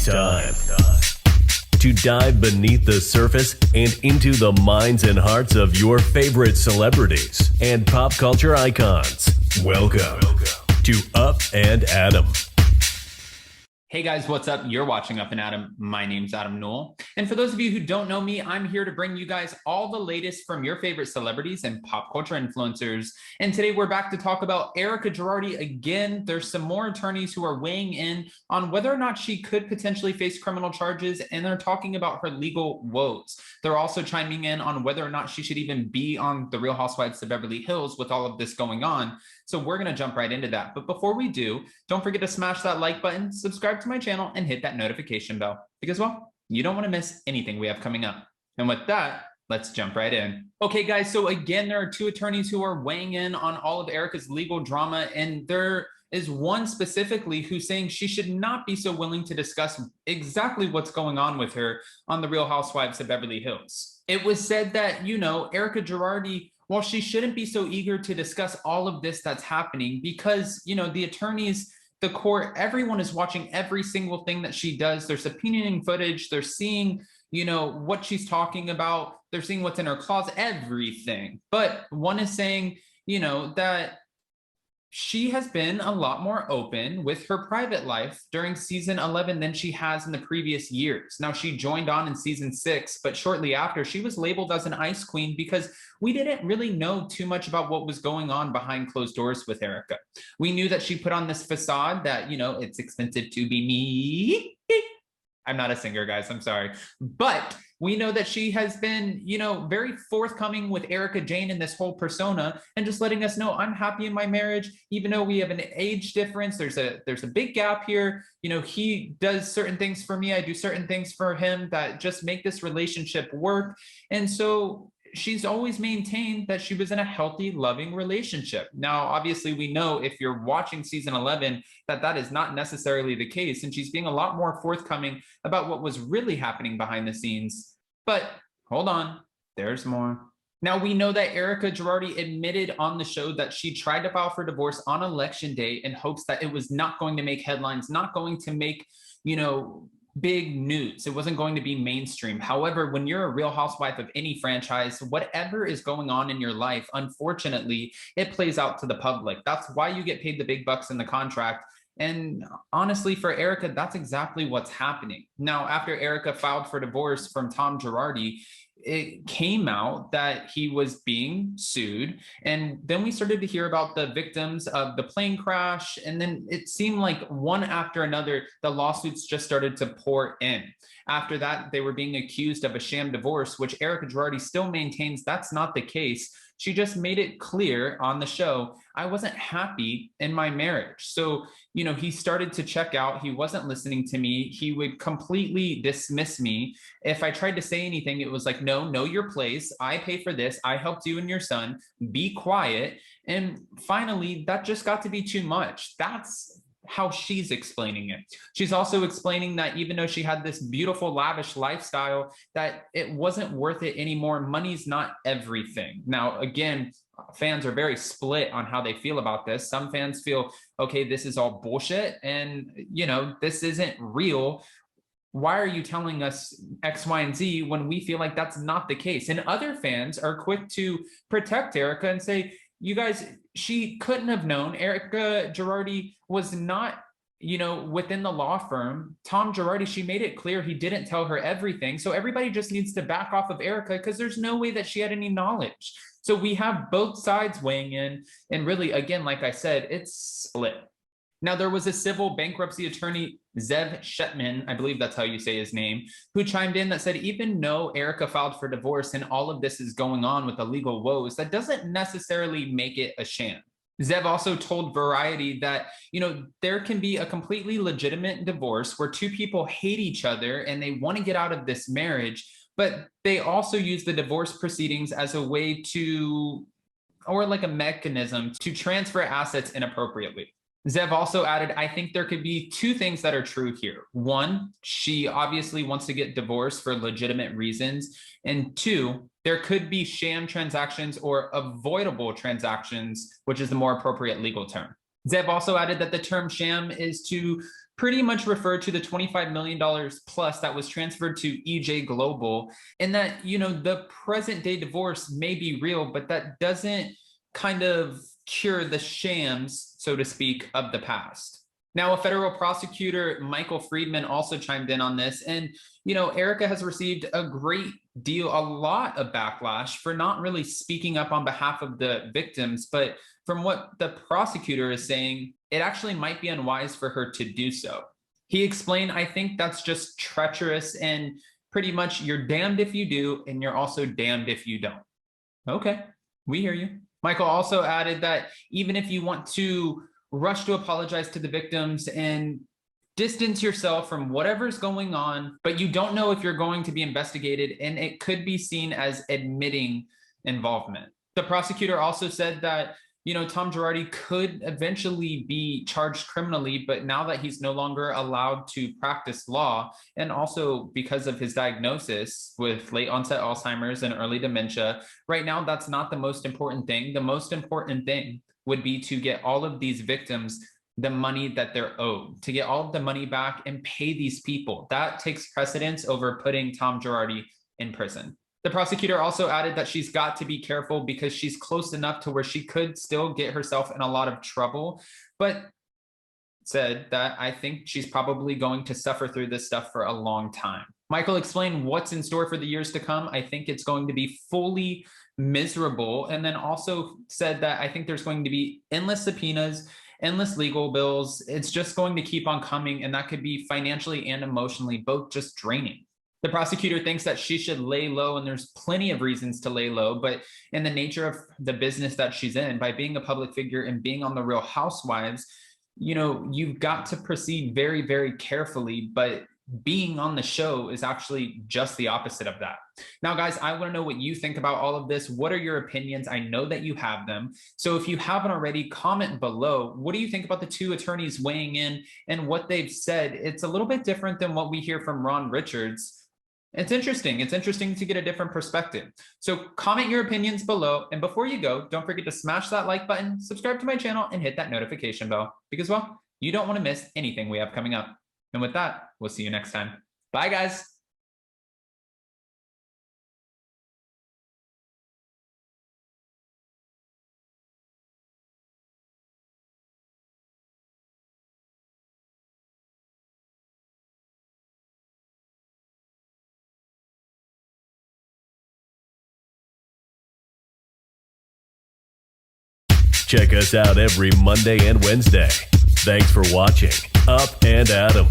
It's time to dive beneath the surface and into the minds and hearts of your favorite celebrities and pop culture icons. Welcome to Up and Adam. Hey guys, what's up? You're watching Up and Adam. My name's Adam Newell. And for those of you who don't know me, I'm here to bring you guys all the latest from your favorite celebrities and pop culture influencers. And today we're back to talk about Erika Girardi again. There's some more attorneys who are weighing in on whether or not she could potentially face criminal charges, and they're talking about her legal woes. They're also chiming in on whether or not she should even be on the Real Housewives of Beverly Hills with all of this going on. So we're going to jump right into that. But before we do, don't forget to smash that like button, subscribe to my channel, and hit that notification bell because, well, you don't want to miss anything we have coming up. And with that, let's jump right in. Okay, guys, so again, there are two attorneys who are weighing in on all of Erika's legal drama, and there is one specifically who's saying she should not be so willing to discuss exactly what's going on with her on the Real Housewives of Beverly Hills. It was said that, Erika Girardi, while she shouldn't be so eager to discuss all of this that's happening because, the attorneys, the court, everyone is watching every single thing that she does. They're subpoenaing footage. They're seeing, what she's talking about. They're seeing what's in her closet, everything. But one is saying, that she has been a lot more open with her private life during season 11 than she has in the previous years. Now, she joined on in season 6, but shortly after, she was labeled as an ice queen because we didn't really know too much about what was going on behind closed doors with Erika. We knew that she put on this facade that, it's expensive to be me. I'm not a singer, guys. I'm sorry. But we know that she has been, very forthcoming with Erika Jayne in this whole persona and just letting us know I'm happy in my marriage, even though we have an age difference. There's a big gap here. He does certain things for me. I do certain things for him that just make this relationship work. And so she's always maintained that she was in a healthy, loving relationship. Now, obviously, we know if you're watching season 11 that is not necessarily the case, and she's being a lot more forthcoming about what was really happening behind the scenes. But hold on, there's more. Now, we know that Erika Girardi admitted on the show that she tried to file for divorce on election day in hopes that it was not going to make headlines, not going to make, big news. It wasn't going to be mainstream. However, when you're a real housewife of any franchise, whatever is going on in your life, unfortunately, it plays out to the public. That's why you get paid the big bucks in the contract. And honestly, for Erika, that's exactly what's happening. Now, after Erika filed for divorce from Tom Girardi, it came out that he was being sued. And then we started to hear about the victims of the plane crash. And then it seemed like one after another, the lawsuits just started to pour in. After that, they were being accused of a sham divorce, which Erika Girardi still maintains that's not the case. She just made it clear on the show, I wasn't happy in my marriage. So, he started to check out. He wasn't listening to me. He would completely dismiss me. If I tried to say anything, it was like, no, know your place. I pay for this. I helped you and your son. Be quiet. And finally, that just got to be too much. That's how she's explaining it. She's also explaining that even though she had this beautiful, lavish lifestyle, that it wasn't worth it anymore. Money's not everything. Now, again, fans are very split on how they feel about this. Some fans feel, okay, this is all bullshit and, this isn't real. Why are you telling us X, Y, and Z when we feel like that's not the case? And other fans are quick to protect Erika and say, you guys, she couldn't have known. Erika Girardi was not, within the law firm. Tom Girardi, she made it clear he didn't tell her everything. So everybody just needs to back off of Erika because there's no way that she had any knowledge. So we have both sides weighing in. And really, again, like I said, it's split. Now, there was a civil bankruptcy attorney, Zev Shetman, I believe that's how you say his name, who chimed in that said, even though Erika filed for divorce and all of this is going on with the legal woes, that doesn't necessarily make it a sham. Zev also told Variety that, there can be a completely legitimate divorce where two people hate each other and they want to get out of this marriage, but they also use the divorce proceedings as a way to, or like a mechanism to transfer assets inappropriately. Zev also added, I think there could be two things that are true here. One, she obviously wants to get divorced for legitimate reasons. And two, there could be sham transactions or avoidable transactions, which is the more appropriate legal term. Zev also added that the term sham is to pretty much referred to the $25 million plus that was transferred to EJ Global, and that, the present day divorce may be real, but that doesn't kind of cure the shams, so to speak, of the past. Now, a federal prosecutor, Michael Friedman, also chimed in on this. And, Erika has received a lot of backlash for not really speaking up on behalf of the victims. But from what the prosecutor is saying, it actually might be unwise for her to do so. He explained, I think that's just treacherous, and pretty much you're damned if you do, and you're also damned if you don't. Okay, we hear you. Michael also added that even if you want to rush to apologize to the victims and distance yourself from whatever's going on, but you don't know if you're going to be investigated, and it could be seen as admitting involvement. The prosecutor also said that, Tom Girardi could eventually be charged criminally, but now that he's no longer allowed to practice law, and also because of his diagnosis with late onset Alzheimer's and early dementia, right now that's not the most important thing. The most important thing would be to get all of these victims the money that they're owed, to get all of the money back and pay these people. That takes precedence over putting Tom Girardi in prison. The prosecutor also added that she's got to be careful because she's close enough to where she could still get herself in a lot of trouble, but said that I think she's probably going to suffer through this stuff for a long time. Michael explained what's in store for the years to come. I think it's going to be fully miserable, and then also said that I think there's going to be endless subpoenas, endless legal bills. It's just going to keep on coming, and that could be financially and emotionally both just draining. The prosecutor thinks that she should lay low, and there's plenty of reasons to lay low, but in the nature of the business that she's in, by being a public figure and being on the Real Housewives, you've got to proceed very, very carefully, but being on the show is actually just the opposite of that. Now, guys, I want to know what you think about all of this. What are your opinions? I know that you have them. So if you haven't already, comment below. What do you think about the two attorneys weighing in and what they've said? It's a little bit different than what we hear from Ron Richards. It's interesting. It's interesting to get a different perspective. So comment your opinions below. And before you go, don't forget to smash that like button, subscribe to my channel, and hit that notification bell because, well, you don't want to miss anything we have coming up. And with that, we'll see you next time. Bye, guys. Check us out every Monday and Wednesday. Thanks for watching Up and Adam.